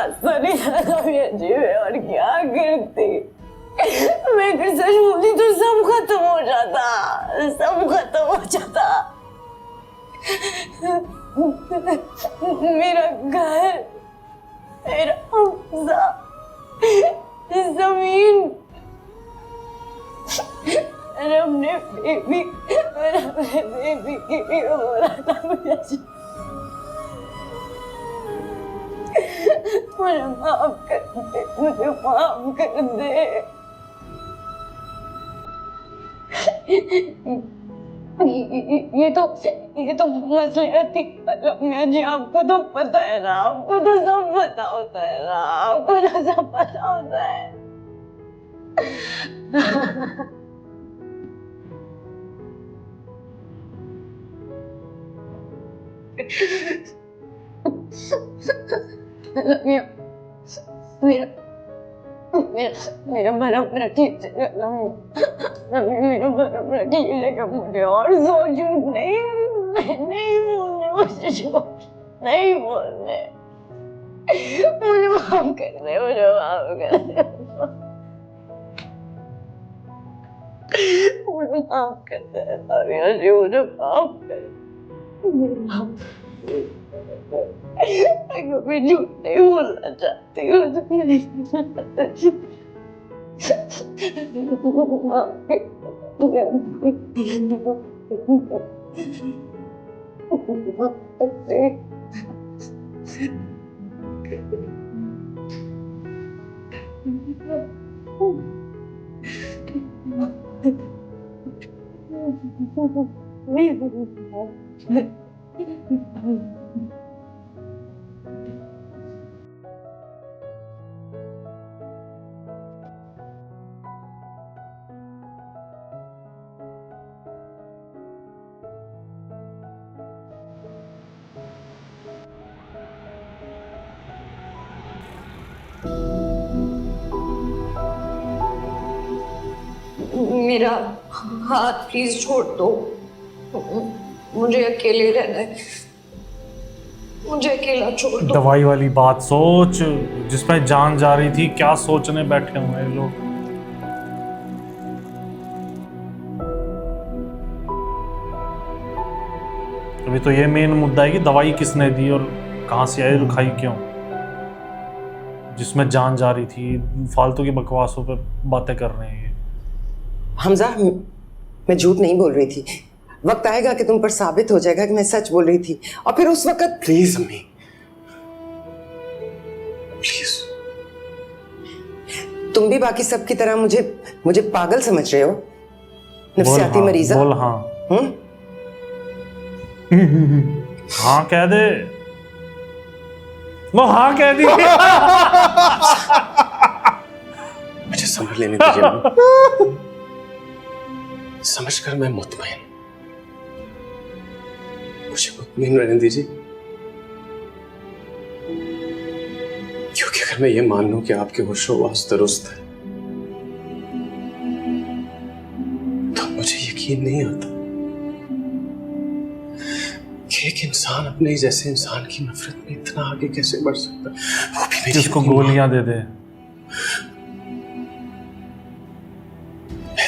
रास्ता नहीं था ये अजीब है। और क्या करती, मैं अगर सच बोली तो सब खत्म हो जाता, सब खत्म हो जाता। मेरा घर, मेरा हमजा, जमीन, रब ने बेबी के लिए बोला था मुझे माफ कर दे, मुझे माफ कर दे। ये तो मसलियत थी जी, आपको तो पता है ना, आपको तो सब पता होता है ना, आपको तो सब पता होता है। मेरा मेरा भरम रखी, मेरा भरम रखी, लेकिन मुझे और सोचू नहीं बोलने, मुझे नहीं बोलने, मुझे माफ कर दे, मुझे माफ कर दे, मुझे माफ कर दे, मुझे माफ कर दे। मैं झूठ नहीं बोलना चाहती हूँ, मेरा हाथ प्लीज छोड़ दो, मुझे अकेले रहना है, मुझे अकेला छोड़ दो। दवाई वाली बात सोच, जिसमें जान जा रही थी, क्या सोचने बैठे हुए हैं लोग। अभी तो ये मेन मुद्दा है कि दवाई किसने दी और कहां से आई और खाई क्यों। जिसमें जान जा रही थी, फालतू की बकवासों पे बातें कर रहे हैं ये। हमजा, मैं झूठ नहीं बोल रही थी। वक्त आएगा कि तुम पर साबित हो जाएगा कि मैं सच बोल रही थी, और फिर उस वक्त। प्लीज अम्मी, प्लीज। तुम भी बाकी सब की तरह मुझे पागल समझ रहे हो, नफ्सियाती मरीजा। बोल हाँ। हाँ कह दे, वो हाँ कह दी। मुझे समझ लेने दीजिए, समझकर मैं मुतमईन, मुझे मुतमईन रहने दीजिए। क्योंकि अगर मैं ये मान लूं कि आपके होशो-हवास दुरुस्त है, तो मुझे यकीन नहीं आता कि एक इंसान अपने जैसे इंसान की नफरत में इतना आगे कैसे बढ़ सकता है, वो भी मेरी जिसको गोलियां दे दे।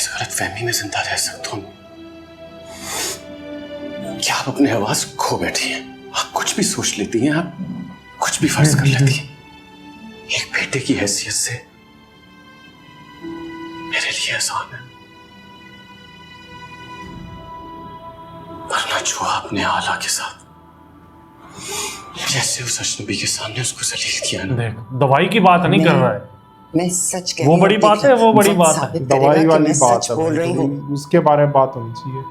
गलतफहमी में जिंदा रह सकता हूं। क्या आप अपने आवाज खो बैठी हैं? आप कुछ भी सोच लेती हैं, आप कुछ भी फर्ज कर लेती हैं। एक बेटे की हैसियत से मेरे लिए आसान है, वरना जो आपने आला के साथ जैसे उस अजनबी के सामने उसको जलील किया ना। देख, दवाई की बात नहीं कर रहा है, मैं सच कह रही वो हूं। बड़ी बात है, वो बड़ी बात है। दवाई वाली बात है, बोल रही हूँ, उसके बारे में बात होनी चाहिए।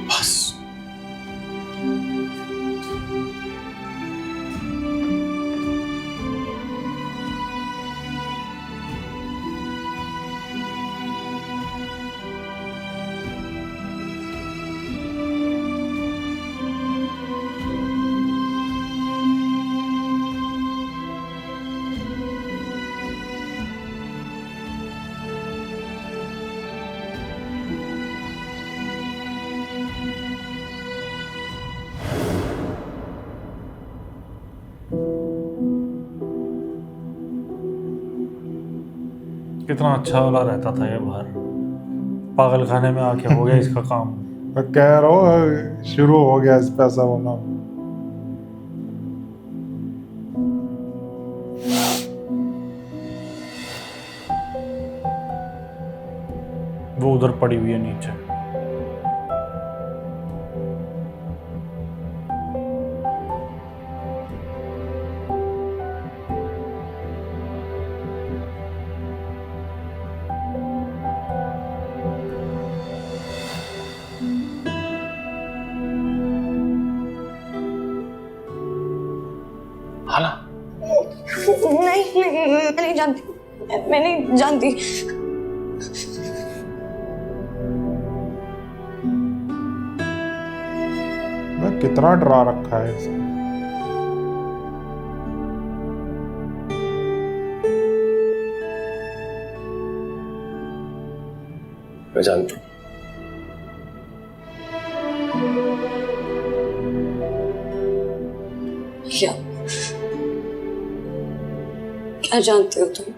बस कितना अच्छा वाला रहता था ये बाहर, पागल खाने में आके हो गया इसका काम। मैं कह रहा हूँ शुरू हो गया इस पैसा होना। वो उधर पड़ी हुई है नीचे। हाला नहीं मैं नहीं जानती, मैं नहीं जानती। मैं कितना डरा रखा है इसे। मैं जानता हूँ। क्या क्या जानते हो तुम?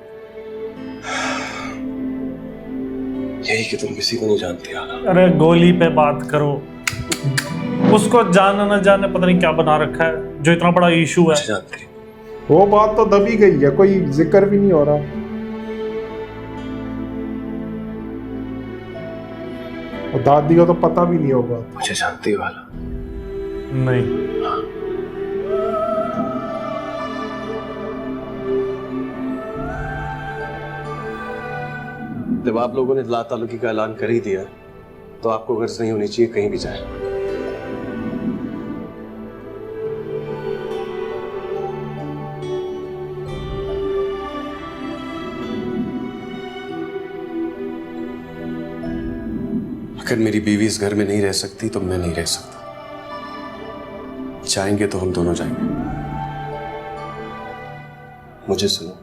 यही कि तुम किसी को नहीं जानती हाला। अरे गोली पे बात करो, उसको जाने न जाने पता नहीं क्या बना रखा है जो इतना बड़ा इशू है। मुझे जानती है। वो बात तो दबी गई है, कोई जिक्र भी नहीं हो रहा। और दादी को तो पता भी नहीं होगा। मुझे जानती हो हाला। नहीं, जब आप लोगों ने ला ताल्लुकी का ऐलान कर ही दिया तो आपको गर्ज नहीं होनी चाहिए कहीं भी जाए। अगर मेरी बीवी इस घर में नहीं रह सकती तो मैं नहीं रह सकता। जाएंगे तो हम दोनों जाएंगे। मुझे सुनो,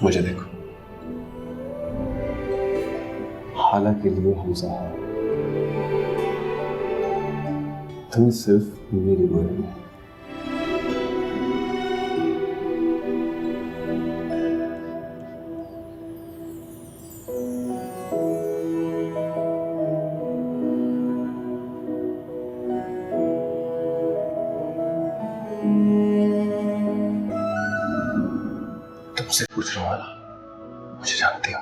मुझे देखो। हाला के लिए हमजा है, तुम सिर्फ मेरी गोरी हो। तुमसे पूछ रहा हूं हाला, मुझे जानती हो?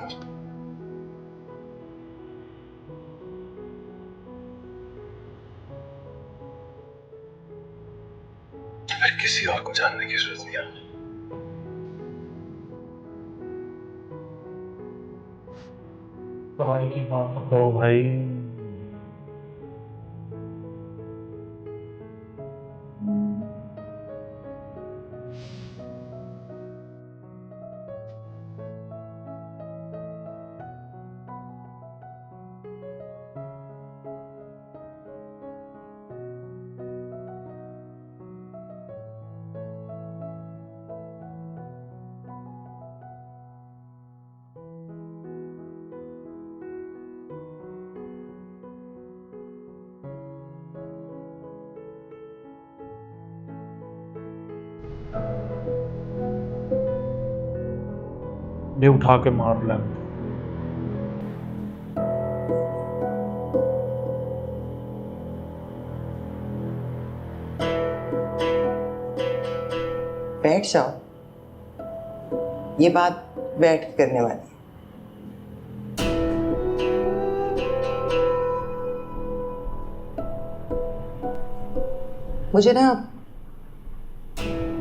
फिर किसी और को जानने की जरूरत नहीं है। भाई की बात करो भाई। ये उठा के मार ले। बैठ जाओ, ये बात बैठ के करने वाली है। मुझे ना